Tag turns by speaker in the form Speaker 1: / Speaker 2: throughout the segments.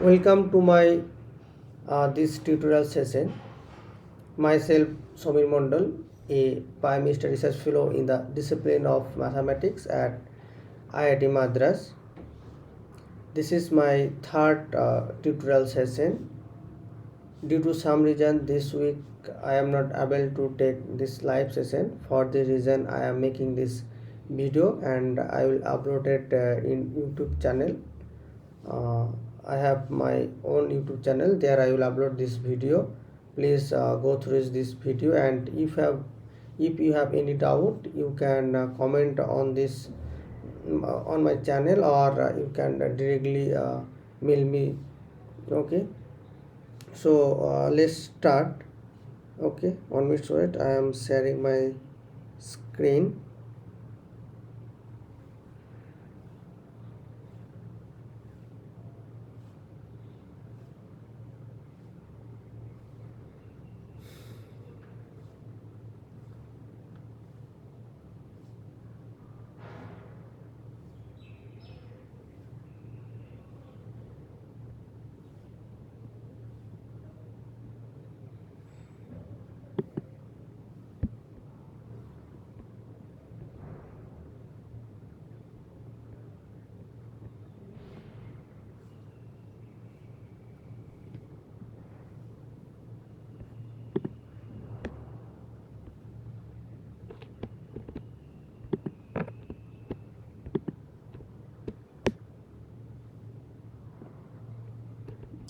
Speaker 1: Welcome to my this tutorial session. Myself Somir Mondal, a Prime Minister Research Fellow in the discipline of mathematics at IIT Madras. This is my third tutorial session. Due to some reason this week I am not able to take this live session. For the reason I am making this video and I will upload it in YouTube channel. I have my own YouTube channel. There I will upload this video. Please go through this video, and if you have any doubt, you can comment on this on my channel, or you can directly mail me. Okay, so let's start. Okay, 1 minute wait. I am sharing my screen.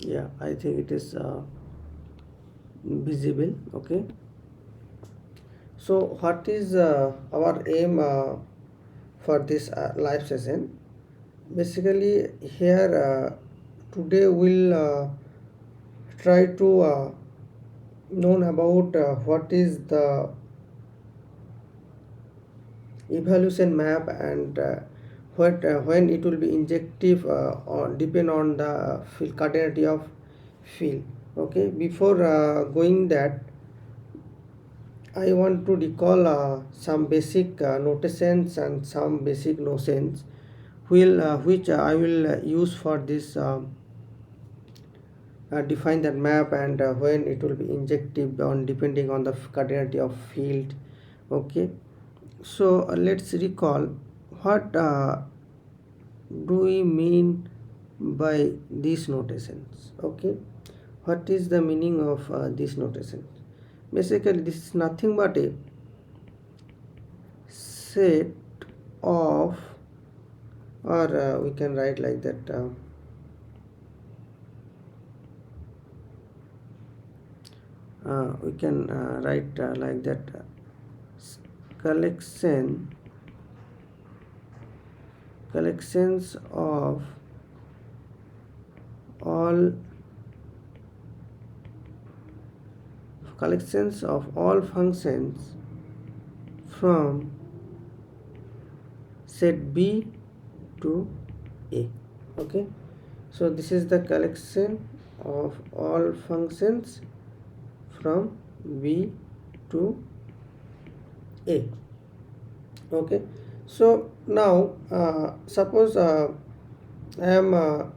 Speaker 1: Yeah, I think it is visible. Okay, so what is our aim for this live session? Basically here today we'll try to know about what is the evaluation map, and what when it will be injective on depend on the field cardinality of field. Okay, before going that, I want to recall some basic notations and some basic notions which I will use for this define that map, and when it will be injective on depending on the cardinality of field. Okay, so let's recall what do we mean by these notations. Okay, what is the meaning of these notations? Basically this is nothing but a set of, or we can write like that, we can write like that, collections of all functions from set B to A. Okay, so this is the collection of all functions from B to A. Okay, so now suppose I am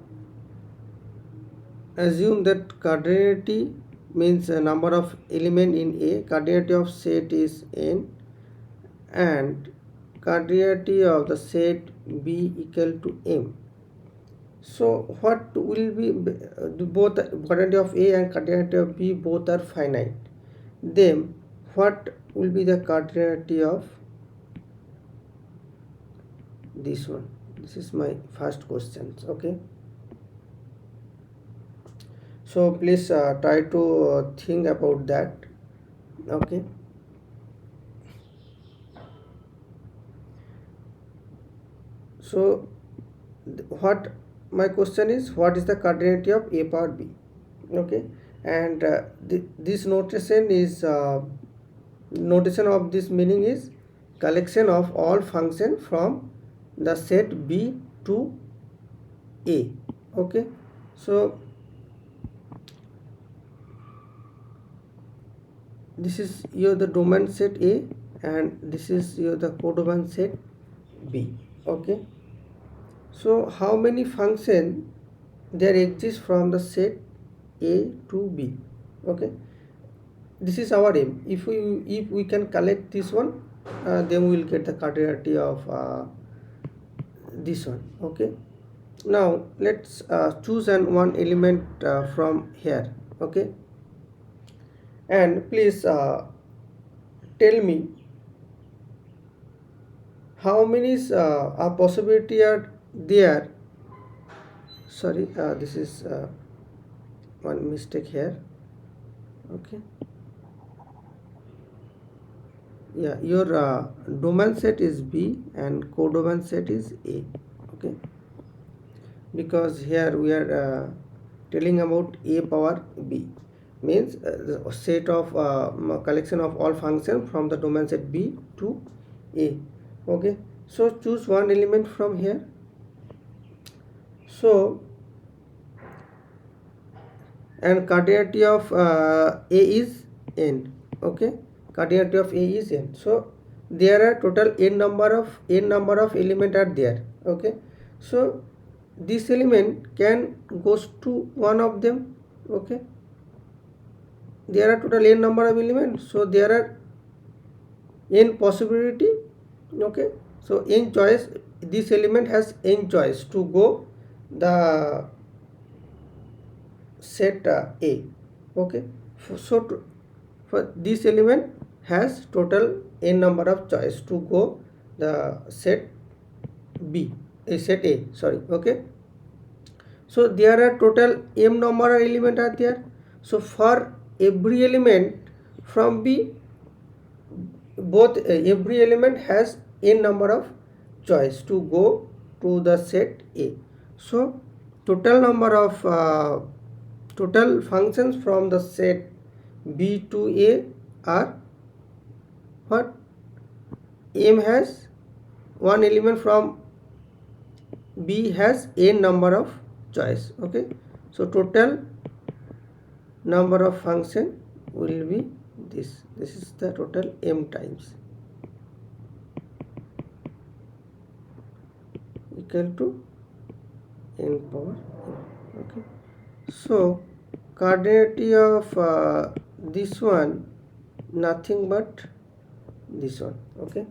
Speaker 1: assume that cardinality means a number of element in A, cardinality of set is n, and cardinality of the set B equal to m. So what will be both cardinality of A and cardinality of B both are finite, then what will be the cardinality of this one? This is my first question. Okay, so please try to think about that. Okay, so what my question is, what is the cardinality of A power B? Okay, and this notation is notation of this meaning is collection of all function from the set B to A. Okay, so this is your the domain set A, and this is your the codomain set B. Okay, so how many function there exists from the set A to B. Okay, this is our aim. If we can collect this one, then we will get the cardinality of this one. Okay, now let's choose one element from here. Okay, and please tell me how many possibility are there. Sorry, this is one mistake here. Okay, yeah, your domain set is B and codomain set is A. Okay, because here we are telling about A power B, means the set of collection of all functions from the domain set B to A. Okay, so choose one element from here. So, and cardinality of A is n. Okay, cardinality of A is n. So there are total n number of element are there. Okay, so this element can goes to one of them. Okay, there are total n number of elements, so there are n possibility. Okay, so n choice, this element has n choice to go the set A. Okay, so for this element has total n number of choice to go the set B, set A, sorry. Okay, so there are total m number of element are there. So for every element from B, both every element has n number of choice to go to the set A. So total number of total functions from the set B to A are what? M has one element from B has n number of choice. Okay, so total number of function will be this. This is the total m times, equal to n power m. Okay, so cardinality of this one nothing but this one. Okay,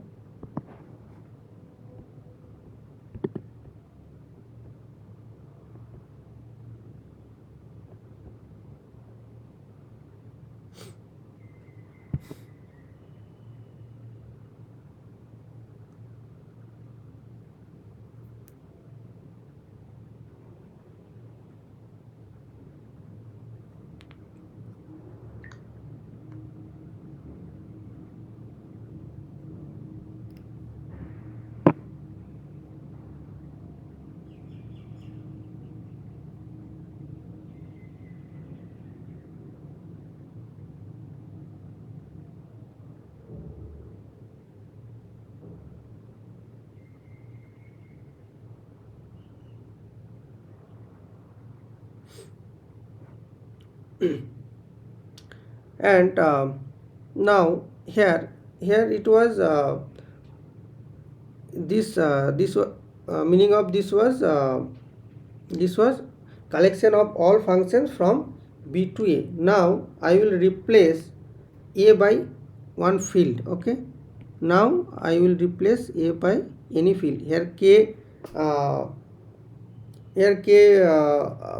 Speaker 1: and now here it was this meaning of this was collection of all functions from B to A. Now I will replace A by one field. Okay, now I will replace A by any field. Here k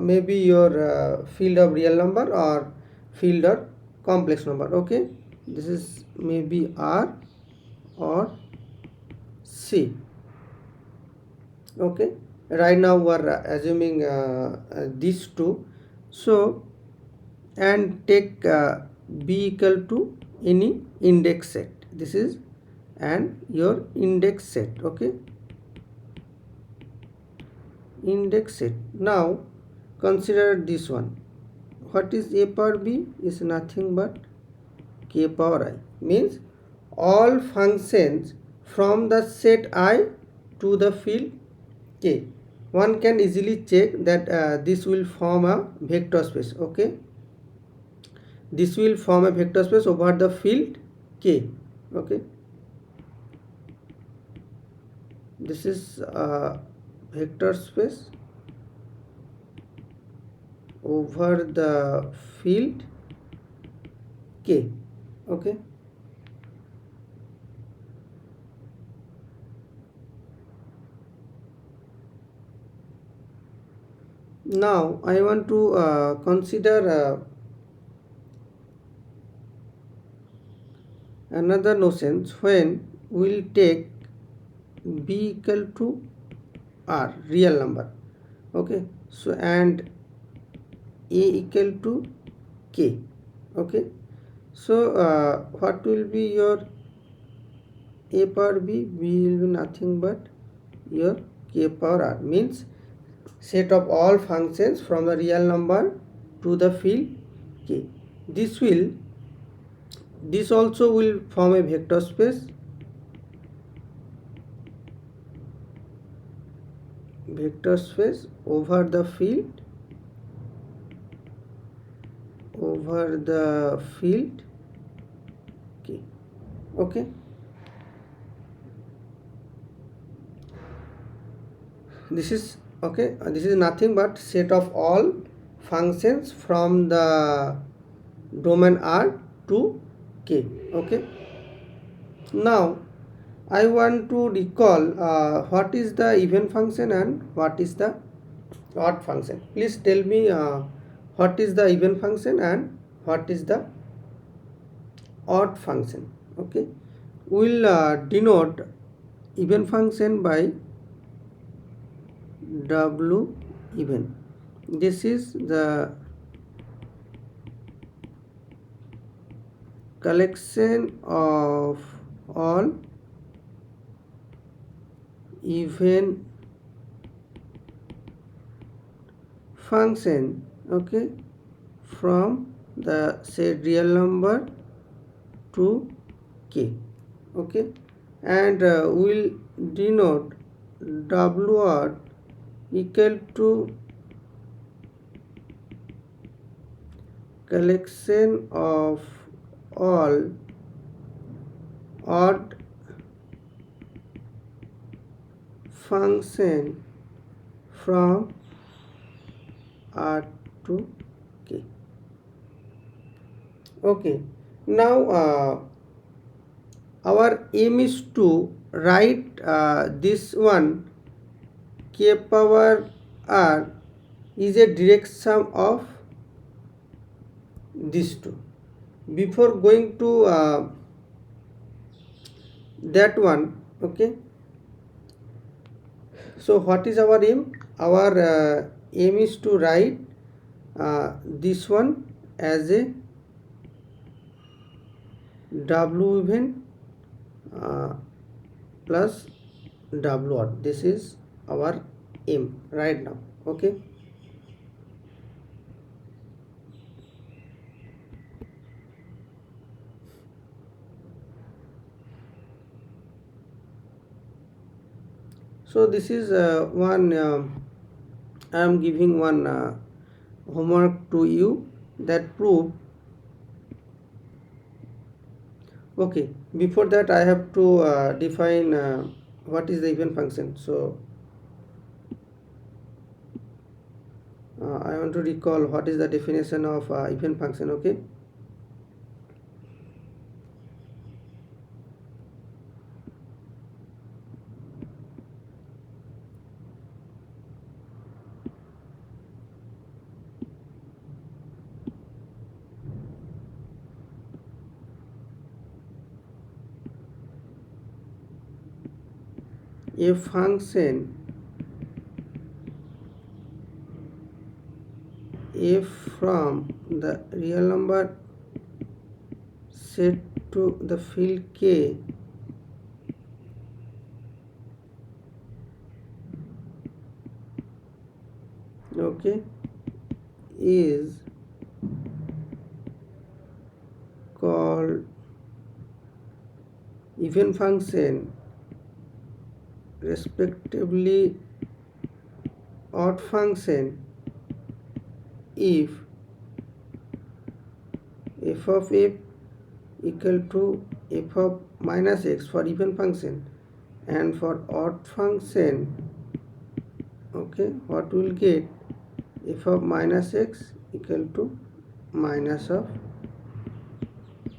Speaker 1: may be your field of real number or field of complex number. Okay, this is maybe R or C. Okay, right now we are assuming these two. So and take B equal to any index set. This is and your index set. Okay, index set. Now consider this one. What is A power B? Is nothing but k power I, means all functions from the set I to the field k. One can easily check that this will form a vector space. Okay, this will form a vector space over the field k. Okay, this is a vector space over the field k. Okay, now I want to consider another notion when we'll take b equal to r, real number. Okay, so and a equal to k. Okay, so what will be your a power b will be nothing but your k power r, means set of all functions from the real number to the field k. This also will form a vector space, over the field k. Okay, this is okay, this is nothing but set of all functions from the domain R to K. Okay, now I want to recall what is the even function and what is the odd function. Please tell me what is the even function and what is the odd function. Okay, we'll denote even function by W even. This is the collection of all even function, okay, from the say real number to k. Okay, and we'll denote W odd equal to collection of all odd function from R to K. Okay, now our aim is to write this one k power r is a direct sum of these two. Before going to that one, okay, so what is our aim? Our aim is to write this one as a W even plus W odd. This is our aim right now. Okay, so this is one I am giving one homework to you that prove. Okay, before that I have to define what is the even function. So I want to recall what is the definition of even function. Okay, a function if from the real number set to the field k okay is called even function, respectively odd function if f of f equal to f of minus x for even function, and for odd function, okay, what we'll get f of minus x equal to minus of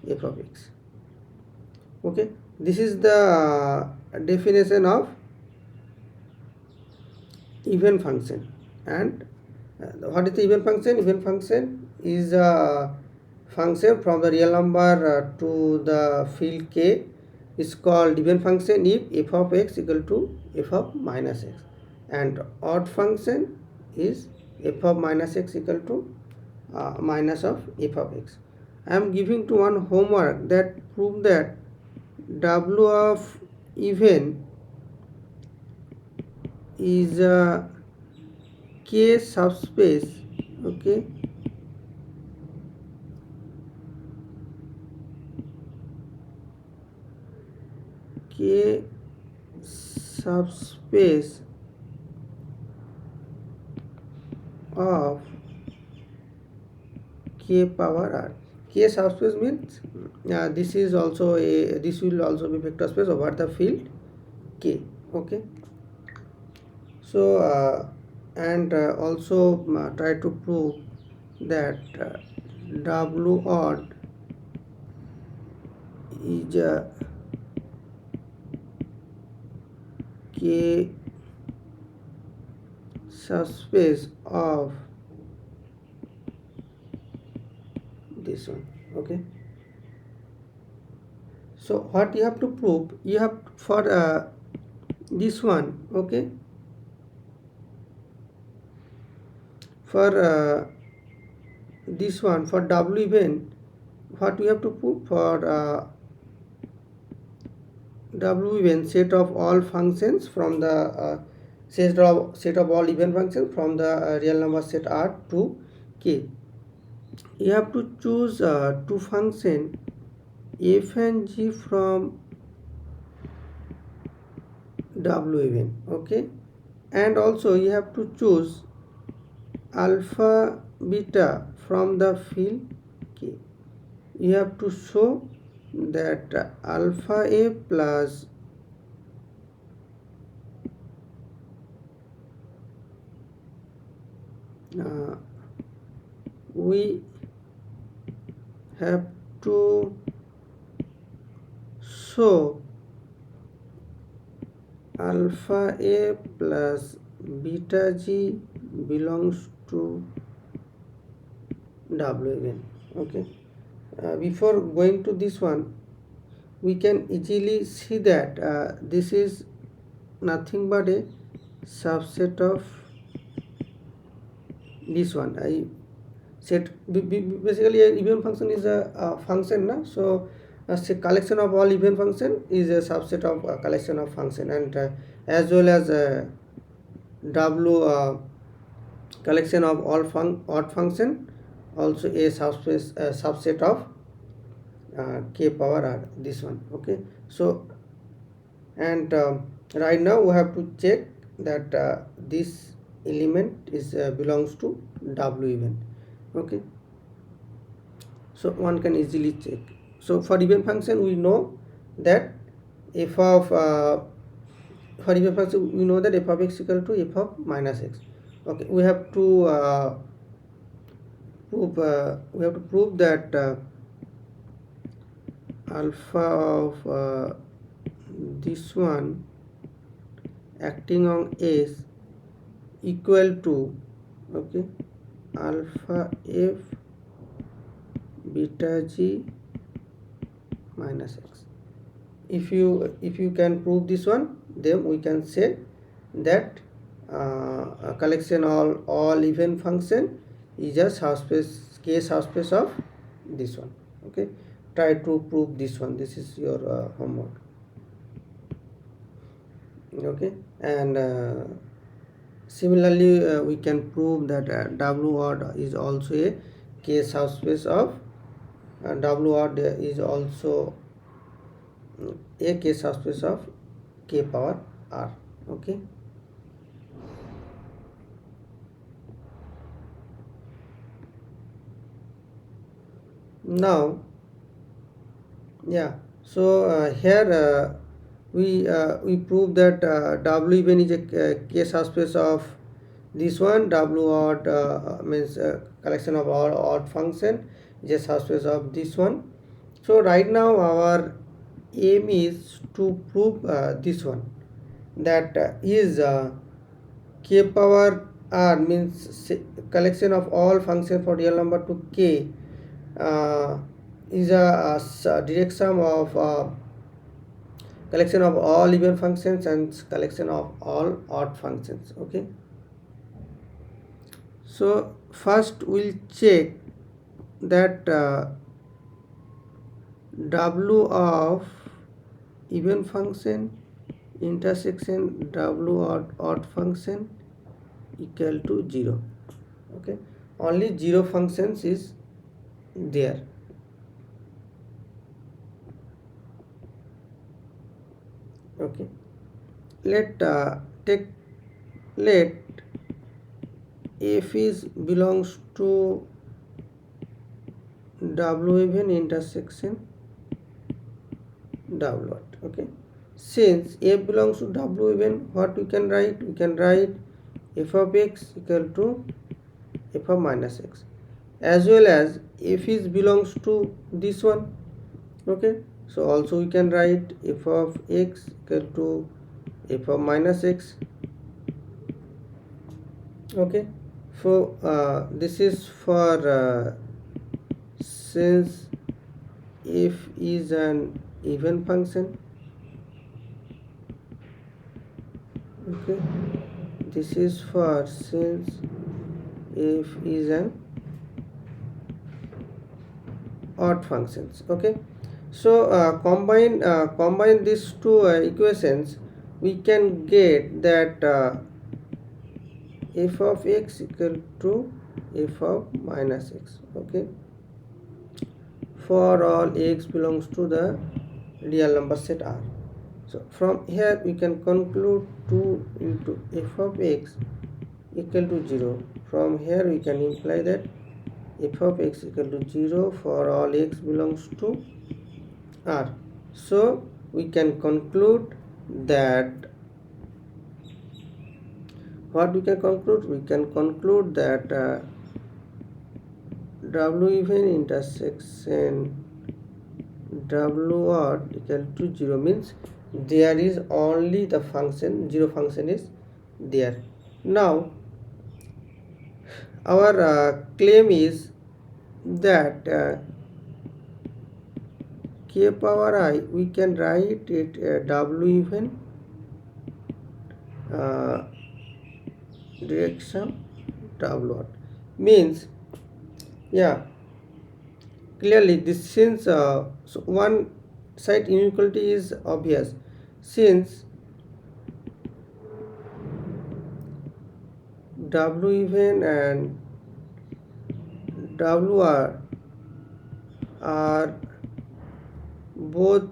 Speaker 1: f of x. Okay, this is the definition of even function. And what is the even function? Even function is a function from the real number to the field k is called even function if f of x equal to f of minus x, and odd function is f of minus x equal to minus of f of x. I am giving to one homework that prove that w of even is a k subspace. Okay, k subspace of k power r. K subspace means this is also a, this will also be vector space over the field k. Okay, so and also try to prove that w odd is a k subspace of this one. Okay, so what you have to prove, you have for this one. Okay, for this one, for w even, what we have to prove for w even set of all functions from the set of all even functions from the real number set r to k. You have to choose two function f and g from w even. Okay, and also you have to choose alpha beta from the field k. You have to show that alpha a plus we have to show alpha a plus beta g belongs to w even. Okay, before going to this one, we can easily see that this is nothing but a subset of this one. I said basically a even function is a function na? So a collection of all even function is a subset of a collection of function, and as well as w collection of all odd function also a subset of k power r, this one. Okay, so and right now we have to check that this element is belongs to w even. Okay, so one can easily check. So for even function we know that f of for even function we know that f of x equal to f of minus x. Okay, we have to prove that alpha of this one acting on s equal to, okay, alpha f beta g minus x. If you can prove this one, then we can say that a collection all even function is a subspace k subspace of this one. Okay, try to prove this one. This is your homework. Okay, and similarly we can prove that w odd is also a k subspace of w odd is also a k subspace of k power r. Okay, now yeah, so here we prove that w even is a k subspace of This one W odd means collection of all odd function is a subspace of this one. So right now our aim is to prove this one, that is k power r means collection of all function for real number to k is a direct sum of collection of all even functions and collection of all odd functions. Okay, so first we'll check that w of even function intersection w odd function equal to 0. Okay, only 0 functions is there. Okay, let f is belongs to w even intersection w odd. Okay, since f belongs to w even, what we can write? We can write f of x equal to f of minus x, as well as f is belongs to this one. Okay, so also we can write f of x equal to f of minus x. Okay, so this is for since f is an even function. Okay, this is for since f is an odd functions. Okay, so combine these two equations, we can get that f of x equal to f of minus x. Okay, for all x belongs to the real number set R. So from here we can conclude 2 into f of x equal to 0. From here we can imply that f of x equal to 0 for all x belongs to R. So we can conclude that what we can conclude? We can conclude that w even intersection w odd equal to 0 means there is only the function 0 function is there. Now our claim is that k power I, we can write it w even direction w odd means, yeah, clearly this, since so one side inequality is obvious, since w even and w r are both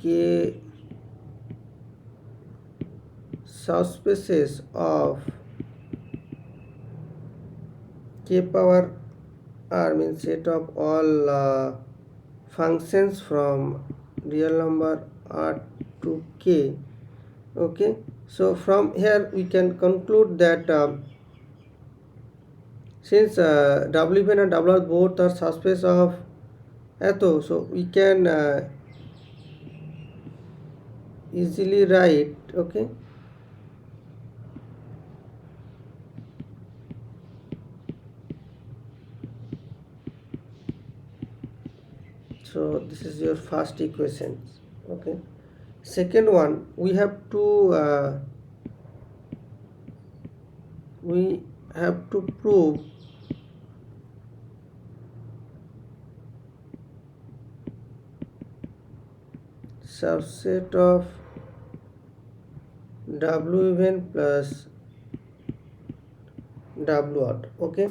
Speaker 1: k subspaces of k power r means set of all functions from real number r to k. Okay, so from here we can conclude that since w even and w r both are subspace of Atho, so we can easily write. Okay, so this is your first equation. Okay, second one, we have to prove subset of w even plus w odd. Okay,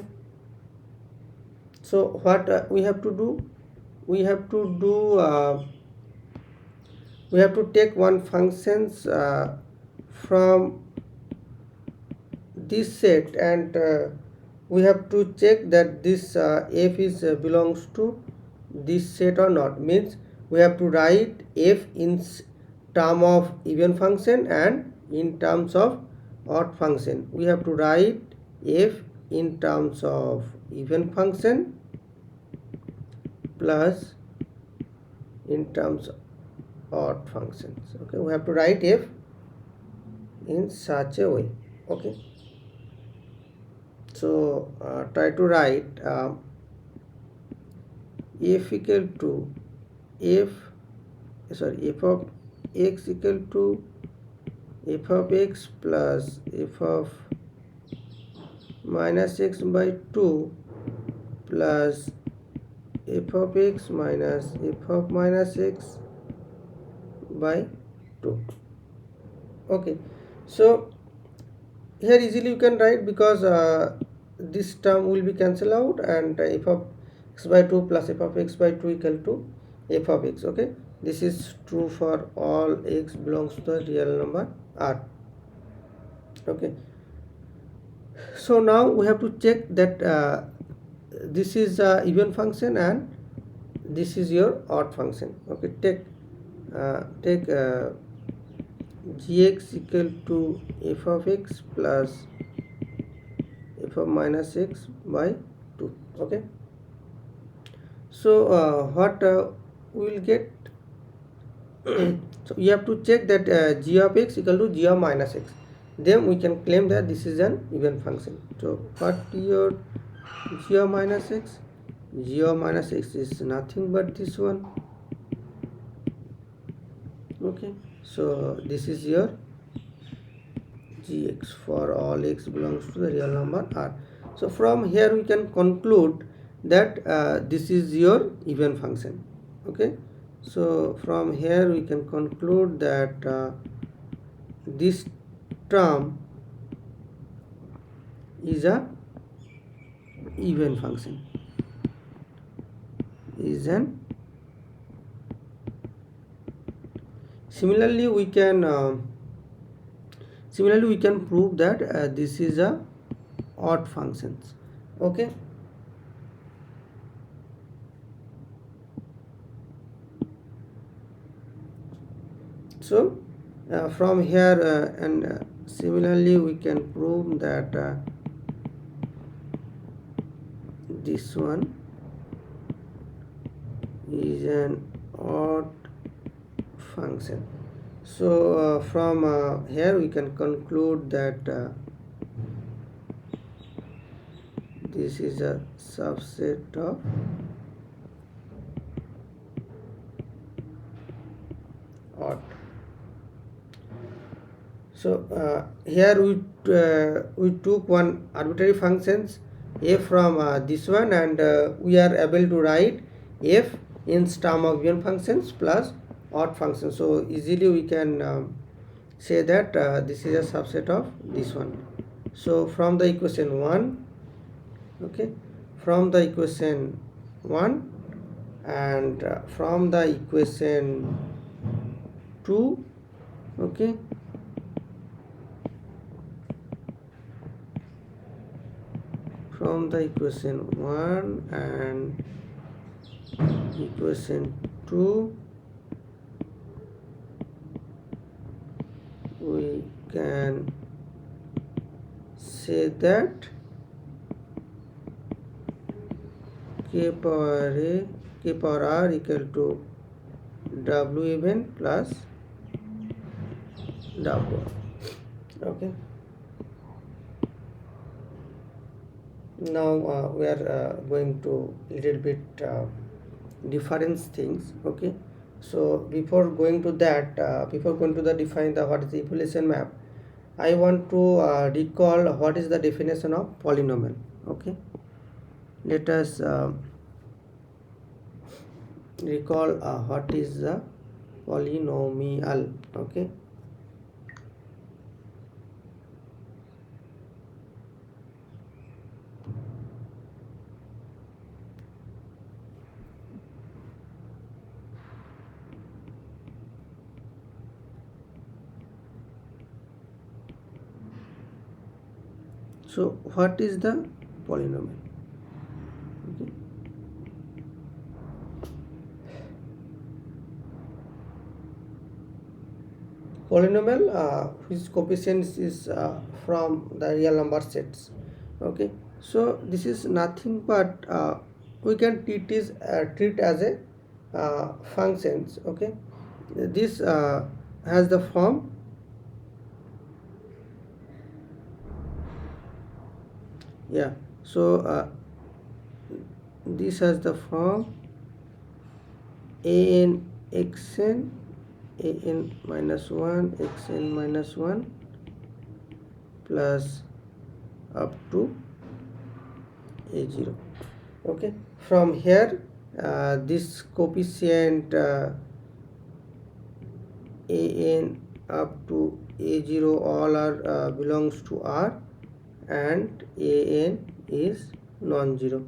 Speaker 1: so what we have to do? We have to take one functions from this set, and we have to check that this f is belongs to this set or not. Means we have to write f in term of even function and in terms of odd function, we have to write f in terms of even function plus in terms of odd functions. Okay, we have to write f in such a way. Okay, so try to write f equal to f of x equal to f of x plus f of minus x by 2 plus f of x minus f of minus x by 2. Okay, so here easily you can write, because this term will be cancelled out, and f of x by 2 plus f of x by 2 equal to f of x. Okay, this is true for all x belongs to the real number r. Okay, so now we have to check that this is a even function and this is your odd function. Okay, take gx equal to f of x plus f of minus x by 2. Okay, so what we will get so you have to check that g of x equal to g of minus x, then we can claim that this is an even function. So what your g of minus x? G of minus x is nothing but this one. Okay, so this is your gx for all x belongs to the real number r. So from here we can conclude that this is your even function. Okay, so from here we can conclude that this term is a even function, is an similarly we can prove that this is a odd functions. Okay, so from here and similarly we can prove that this one is an odd function. So from here we can conclude that this is a subset of odd. So here we took one arbitrary functions f from this one, and we are able to write f in term of even functions plus odd functions. So easily we can say that this is a subset of this one. So from the equation 1, okay, from the equation 1 and from the equation 2, okay, from the equation 1 and equation 2 we can say that k power r equal to w even plus w. Okay, now we are going to little bit different things. Okay, so before going to that, before going to the define the what is the evaluation map, I want to recall what is the definition of polynomial. Okay, let us recall what is the polynomial. Okay, so what is the polynomial? Okay, polynomial whose coefficients is from the real number sets. Okay, so this is nothing but we can treat as a functions. Okay, this has the form so this has the form an xn an minus 1 xn minus 1 plus up to a0. Okay, from here this coefficient an up to a0 all are belongs to R, and an is non-zero.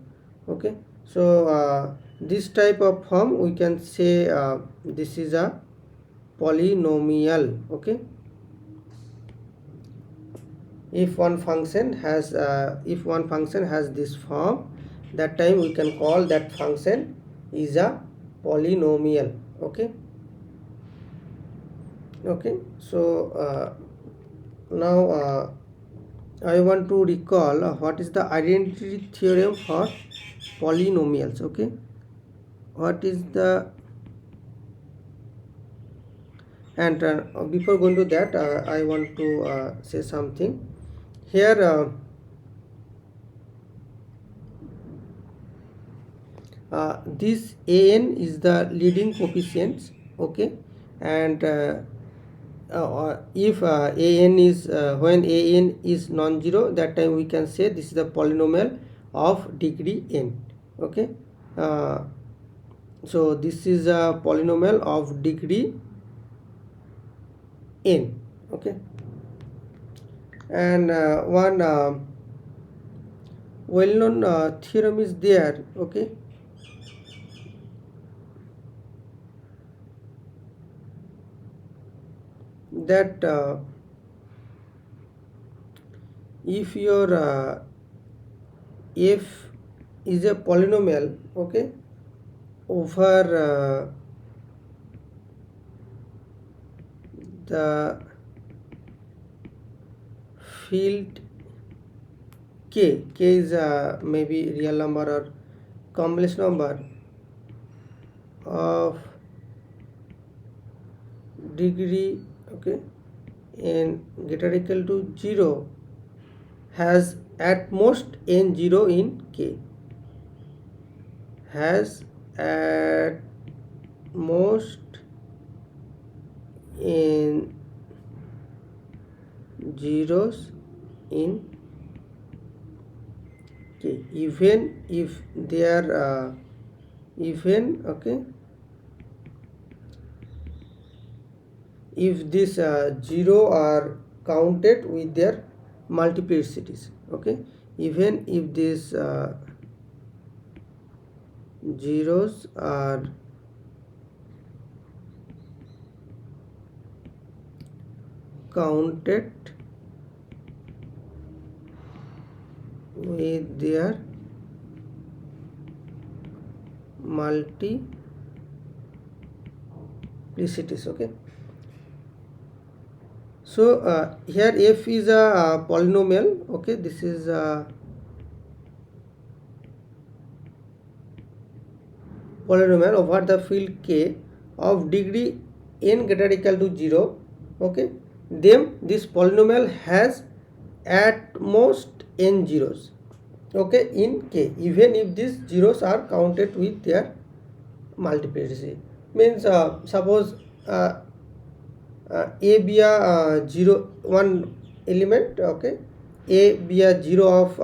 Speaker 1: Okay, so this type of form we can say this is a polynomial. Okay, if one function has this form, that time we can call that function is a polynomial. Okay, so now I want to recall what is the identity theorem for polynomials. Okay, what is the and before going to that I want to say something here. This an is the leading coefficient. Okay, and if an is when an is non-zero, that time we can say this is the polynomial of degree n. Okay, so this is a polynomial of degree n. Okay, and one well-known theorem is there. Okay, that if your f is a polynomial, okay, over the field k is maybe real number or complex number of degree, okay, n greater equal to 0, has at most n0 in k, has at most n zeros in k, even if they are even. Okay, if this 0 are counted with their multiplicities. Okay, even if these zeros are counted with their multiplicities. Okay, so here f is a polynomial. Okay, this is a polynomial over the field k of degree n greater equal to 0. Okay, then this polynomial has at most n zeros, okay, in k, even if these zeros are counted with their multiplicity. Means suppose a be a 0 one element. Okay, a be a 0 of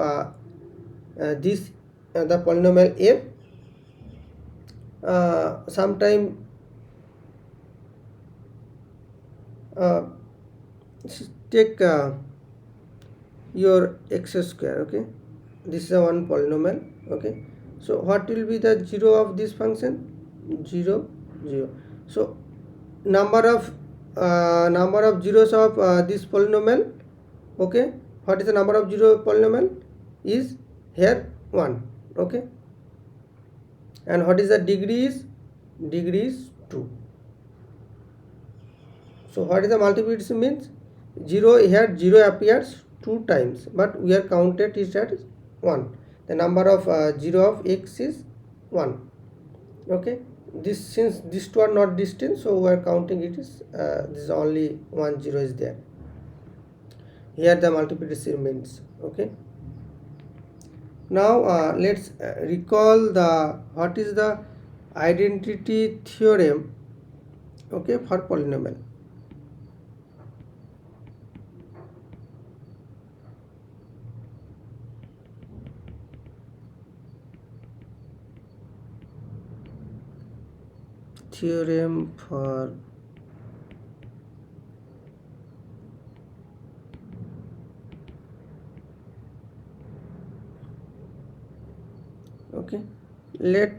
Speaker 1: this the polynomial f. Sometime take your x square. Okay, this is a one polynomial. Okay, so what will be the 0 of this function? 0 0. So number of zeros of this polynomial. Okay, what is the number of zero polynomial? Is here 1. Okay, and what is the degree? Is degree is 2. So what is the multiplicity means? 0 here, 0 appears 2 times, but we are counted is at 1. The number of 0 of x is 1. Okay, this, since these two are not distinct, so we are counting it is this is only 1 0 is there. Here the multiplicity means. Okay, now let's recall the what is the identity theorem, okay, for polynomial. Theorem for okay, let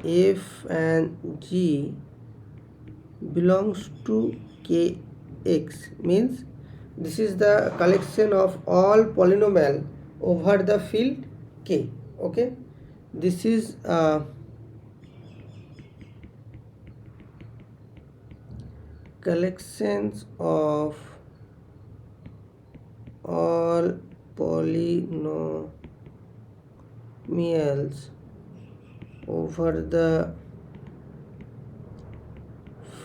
Speaker 1: f and g belongs to kx, means this is the collection of all polynomial over the field k. Okay, this is collections of all polynomials over the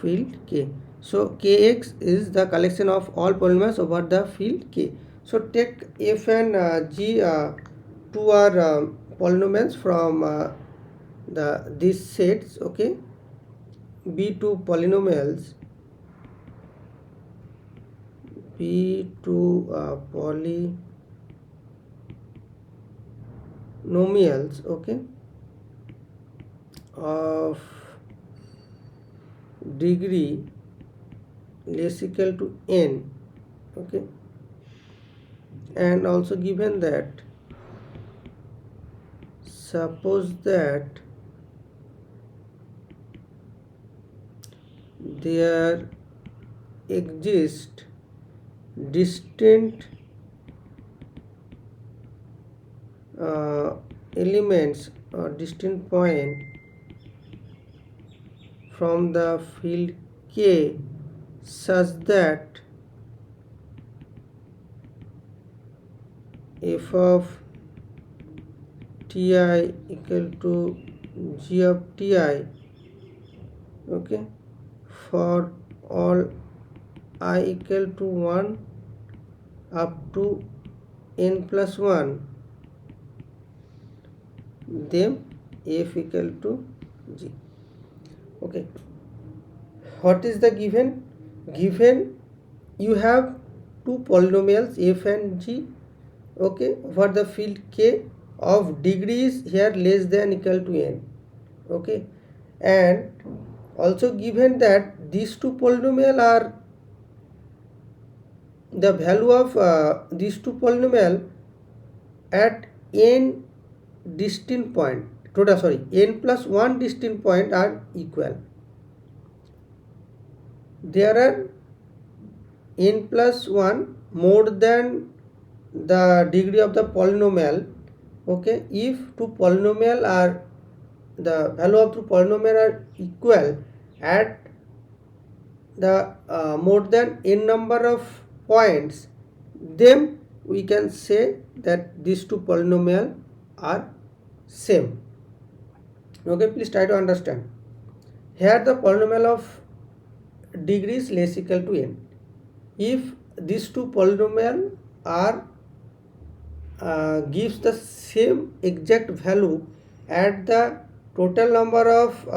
Speaker 1: field k. So kx is the collection of all polynomials over the field k. So take f and g, two are polynomials from these sets. Okay, b2 polynomials, polynomials, okay, of degree less equal to n. Okay, and also given that suppose that there exist distinct elements or distinct point from the field k such that f of ti equal to g of ti, okay, for all I equal to 1 up to n plus 1, then f equal to g. Okay, what is the given? Given you have two polynomials f and g, okay, over the field k of degrees here less than equal to n. Okay, and also given that these two polynomial are the value of these two polynomial at n distinct point, n plus 1 distinct point are equal. There are n plus 1 more than the degree of the polynomial. Okay, if two polynomial are the value of two polynomial are equal at the more than n number of points, then we can say that these two polynomial are same. Okay, please try to understand. Here the polynomial of degrees less equal to n. If these two polynomial are gives the same exact value at the total number of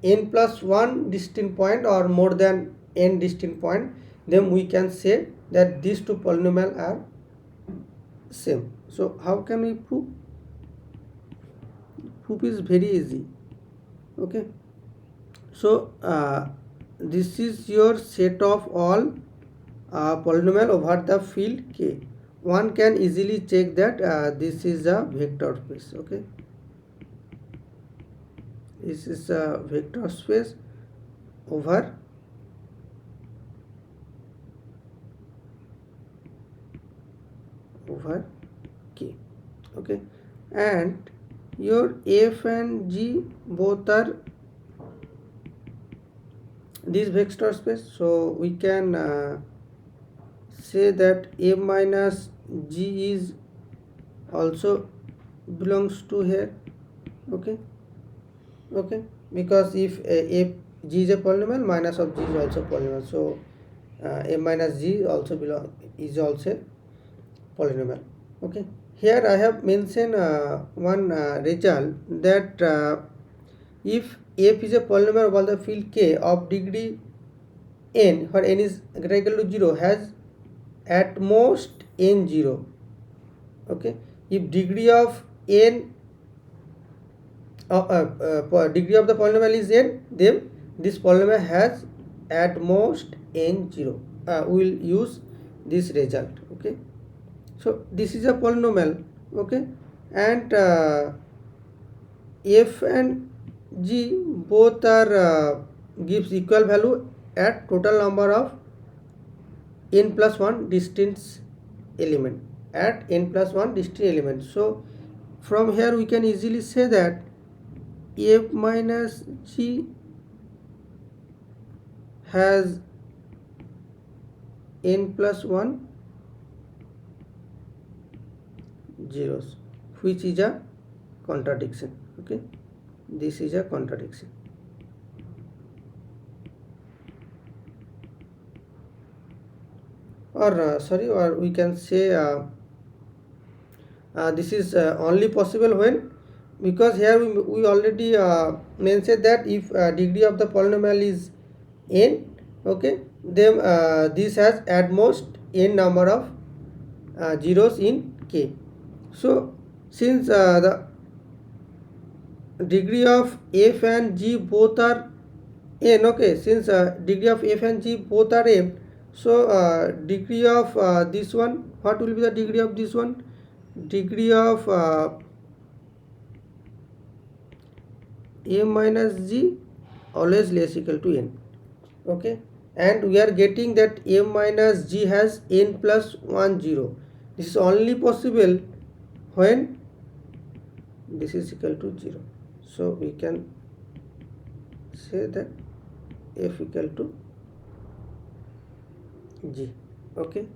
Speaker 1: n plus 1 distinct point or more than n distinct point, then we can say that these two polynomial are same. So how can we prove? Proof is very easy. Okay, so this is your set of all polynomial over the field k. One can easily check that this is a vector space. Okay, this is a vector space over k. Okay, and your f and g both are this vector space, so we can say that A minus G is also belongs to here. Okay, because if G is a polynomial, minus of G is also polynomial, so A minus G also is also polynomial. Okay, here I have mentioned one result that if f is a polynomial over the field K of degree n, where n is greater equal to 0, has at most n 0. Okay, if degree of n degree of the polynomial is n, then this polynomial has at most n 0. We will use this result. Okay, so this is a polynomial. Okay, and f and g both are gives equal value at total number of n plus 1 distinct element, at n plus 1 distinct element. So from here we can easily say that f minus g has n plus 1 zeros, which is a contradiction. Okay, this is a contradiction. Or sorry, or we can say this is only possible when, because here we already mentioned that if degree of the polynomial is n, okay, then this has at most n number of zeros in K. So since the degree of f and g both are n, okay, since degree of f and g both are n, so degree of this one, what will be the degree of this one? Degree of a minus g always less equal to n. Okay, and we are getting that a minus g has n plus 1 0. This is only possible when this is equal to 0. So we can say that f equal to g. Okay,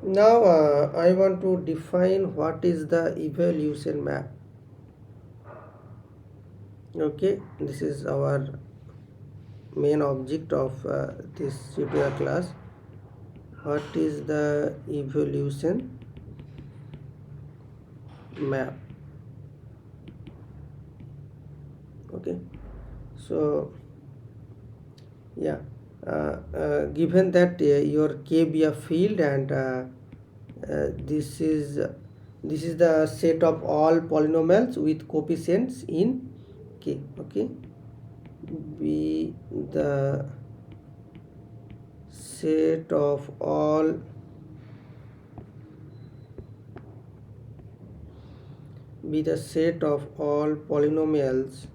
Speaker 1: now I want to define what is the evolution map. Okay, this is our main object of this tutorial class. What is the evolution map? Okay, so yeah, given that your K be a field, and this is the set of all polynomials with coefficients in K. Okay, be the set of all polynomials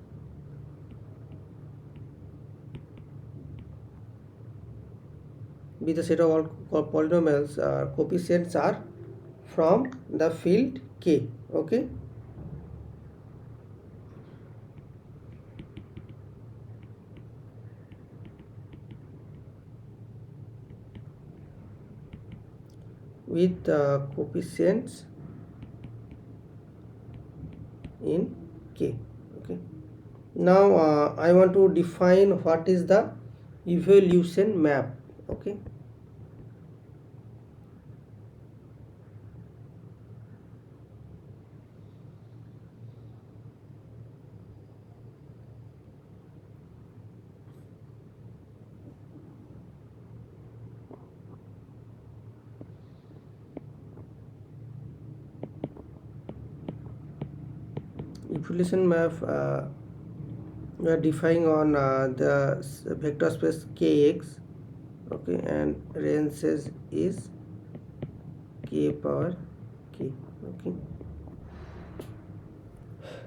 Speaker 1: coefficients are from the field K. Okay, with coefficients in K. Okay, now I want to define what is the evolution map. Okay, evolution map we are defining on the vector space Kx. Okay, and range is K power K. Okay,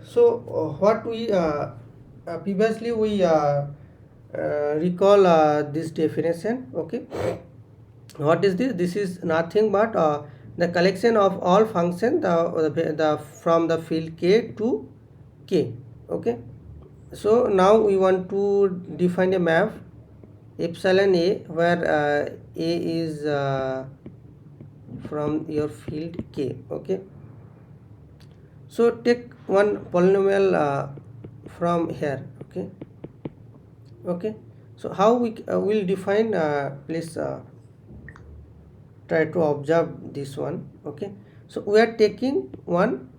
Speaker 1: so what we previously we recall this definition. Okay, what is this? This is nothing but the collection of all functions the from the field k to k. Okay, so now we want to define a map epsilon a, where a is from your field k. Okay, so take one polynomial from here. Okay, okay, so how we will define, please try to observe this one. Okay, so we are taking one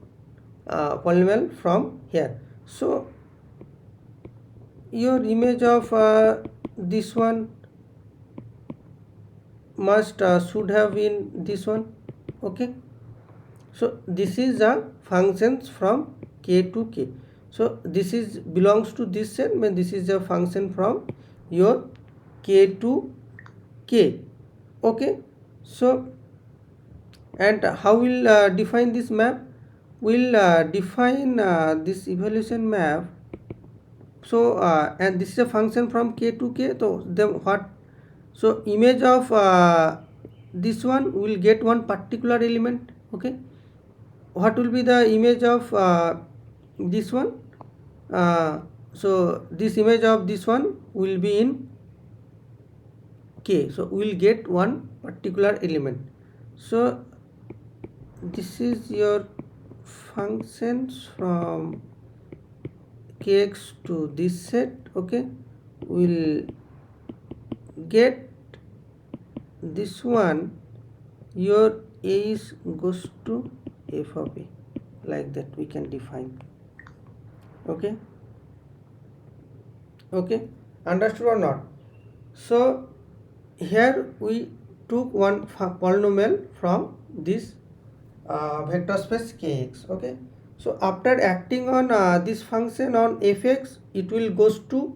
Speaker 1: polynomial from here. So your image of this one must should have been this one. Okay, so this is a functions from k to k. So this is belongs to this set, when this is a function from your k to k. Okay, so and how will define this map? We'll define this evaluation map. So and this is a function from k to k. So then what? So image of this one will get one particular element. Okay, what will be the image of this one? So this image of this one will be in k. So we will get one particular element. So this is your functions from kx to this set. Okay, we'll get this one, your a is goes to f of a, like that we can define. Okay, okay, understood or not? So here we took one polynomial from this vector space kx. Okay, so after acting on this function on fx, it will goes to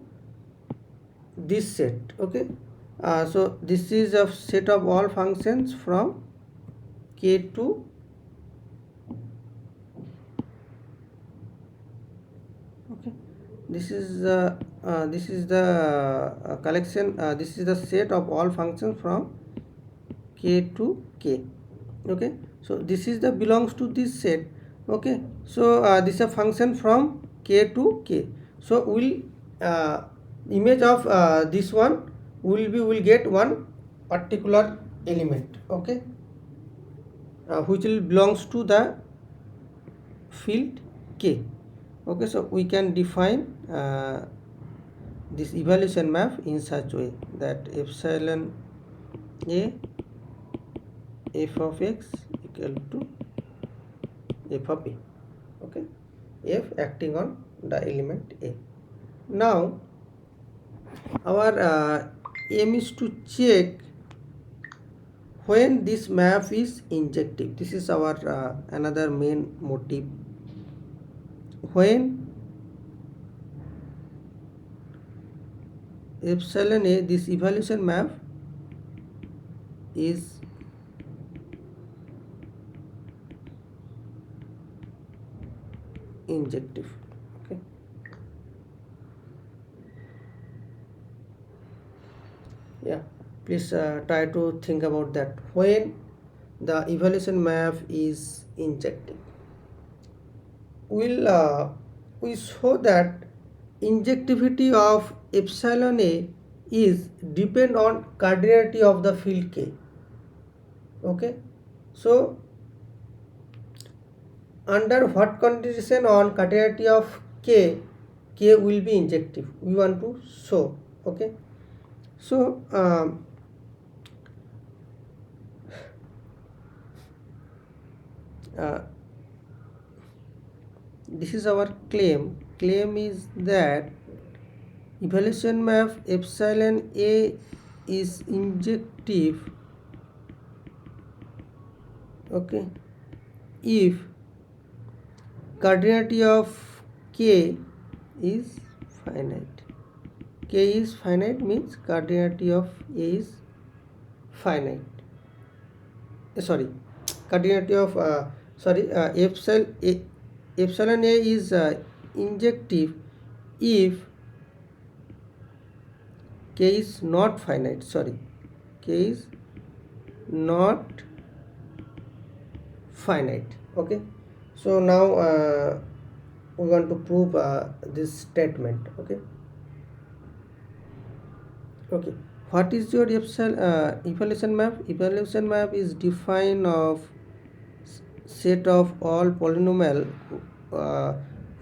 Speaker 1: this set. Okay, so this is a set of all functions from k to okay, this is the collection, this is the set of all functions from k to k. Okay, so this is the belongs to this set. Okay, so this is a function from k to k. So we'll image of this one will get one particular element. Okay, which will belongs to the field k. Okay, so we can define this evaluation map in such way that epsilon a f of x equal to f of a. Okay, f acting on the element a. Now our aim is to check when this map is injective. This is our another main motive. When epsilon a, this evaluation map is injective. Okay, yeah, please try to think about that. When the evaluation map is injective, we show that injectivity of epsilon a is depend on cardinality of the field k. Okay, so under what condition on cardinality of k will be injective, we want to show. Okay, so this is our claim. Claim is that evaluation map epsilon a is injective. Okay, if cardinality of k is finite. K is finite means cardinality of a is finite. Sorry, cardinality of epsilon a is injective if k is not finite, sorry, k is not finite. Okay, so now we want to prove this statement. Okay, what is your evaluation map? Evaluation map is defined of set of all polynomial uh,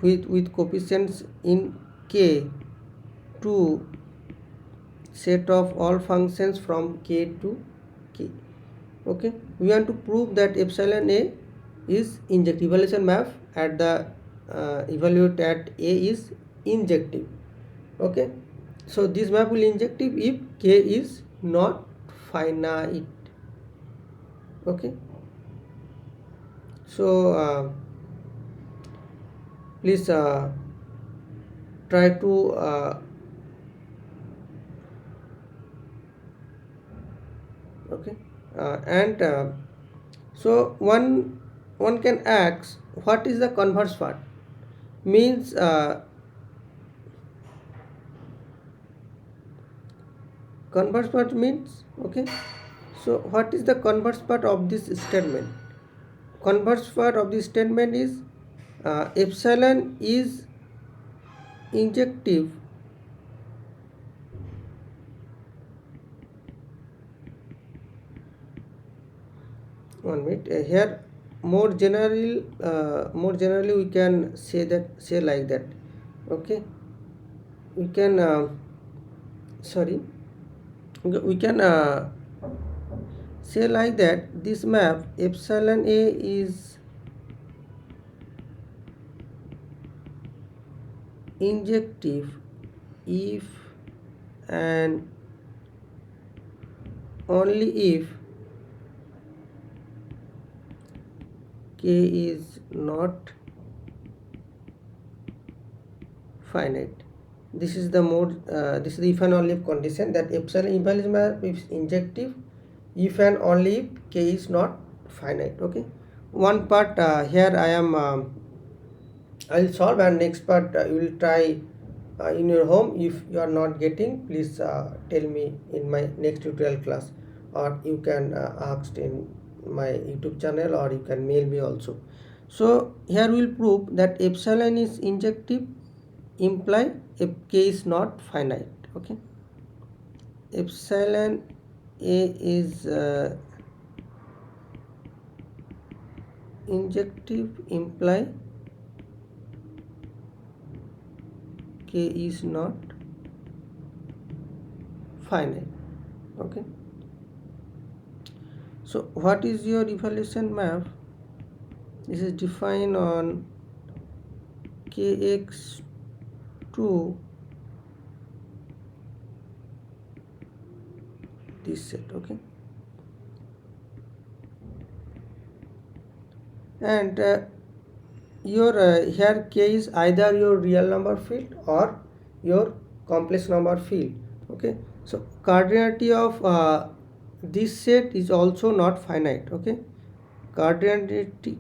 Speaker 1: with coefficients in k to set of all functions from k to k. Okay, we want to prove that epsilon a is injective. Evaluation map at the evaluate at a is injective. Okay, so this map will injective if k is not finite. Okay, so please try to okay, and so one can ask what is the converse part, means converse part means, okay, so what is the converse part of this statement? Converse part of this statement is epsilon is injective one minute here. More generally we can say like that. Okay, we can sorry, we can say like that this map epsilon a is injective if and only if k is not finite. This is the this is the if and only if condition, that epsilon evaluation map is injective if and only if k is not finite. Okay, one part here I am I'll solve, and next part you will try in your home. If you are not getting, please tell me in my next tutorial class, or you can ask in my YouTube channel, or you can mail me also. So here we will prove that epsilon is injective imply if k is not finite. Okay, epsilon a is injective imply k is not finite. Okay, so what is your evaluation map? This is defined on kx to this set. Okay, and your here k is either your real number field or your complex number field. Okay, so cardinality of this set is also not finite. Okay, cardinality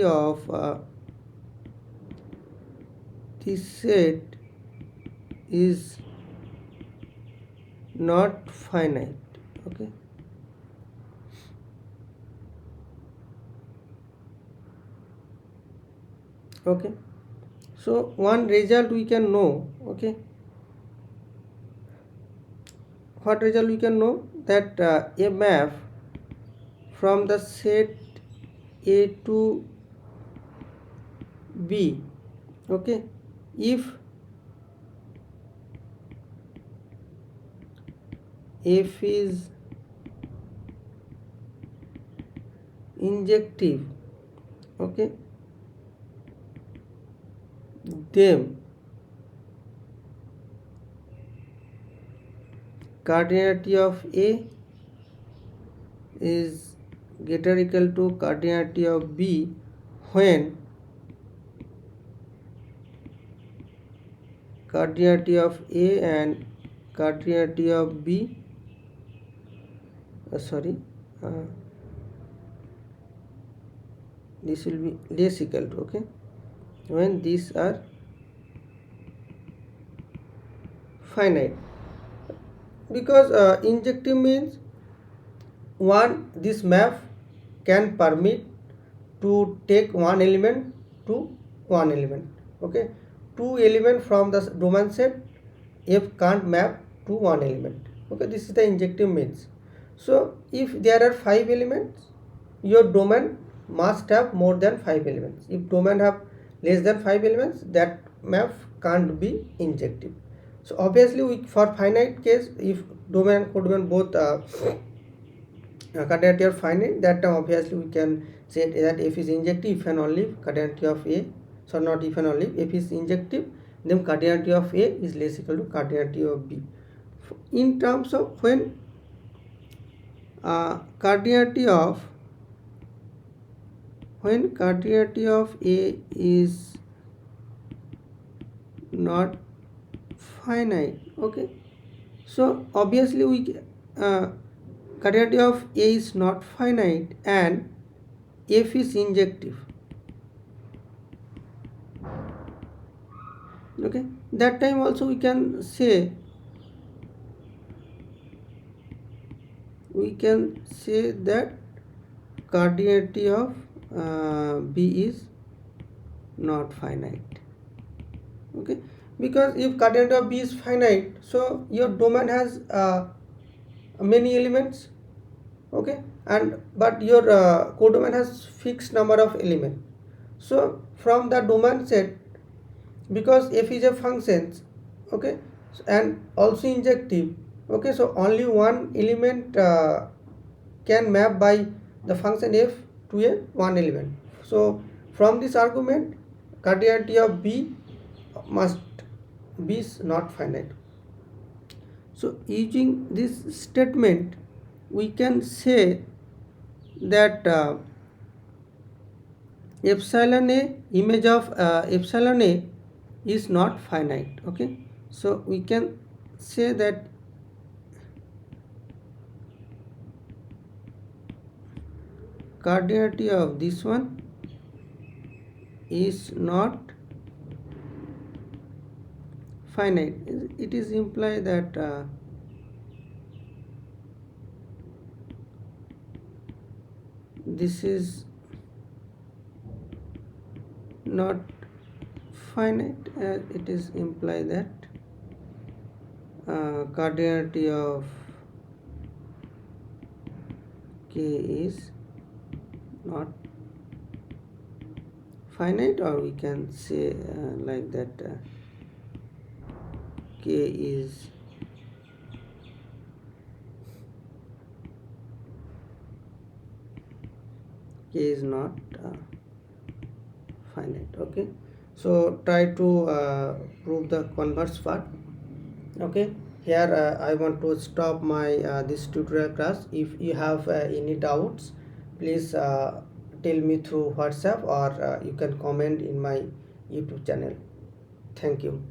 Speaker 1: of this set is not finite. Okay, okay, so one result we can know. Okay, what result we can know? That a map from the set a to b, okay, if f is injective, okay, then cardinality of a is greater equal to cardinality of b when cardinality of a and cardinality of b sorry, this will be less equal to, okay, when these are finite. because injective means one, this map can permit to take one element to one element. Okay, two element from the domain set f can't map to one element. Okay, this is the injective means. So if there are 5 elements, your domain must have more than 5 elements. If domain have less than 5 elements, that map can't be injective. So obviously for finite case, if domain and codomain both cardinality are finite, that time obviously we can say that f is injective if and only if cardinality of a, so not if and only if f is injective, then cardinality of a is less equal to cardinality of b. In terms of when cardinality of a is not finite, okay, so obviously we cardinality of a is not finite and f is injective. Okay, that time also we can say that cardinality of b is not finite. Okay, because if cardinality of b is finite, so your domain has many elements. Okay, and but your codomain has fixed number of elements. So from the domain set, because f is a function, okay, and also injective, okay, so only one element can map by the function f to a one element. So from this argument, cardinality of b must be is not finite. So using this statement, we can say that epsilon a, image of epsilon a is not finite. Okay, so we can say that cardinality of this one is not finite. It is imply that this is not finite, it is imply that cardinality of k is not finite, or we can say like that k is not finite. Okay, so try to prove the converse part. Okay, here I want to stop my this tutorial class. If you have any doubts, please tell me through WhatsApp, or you can comment in my YouTube channel. Thank you.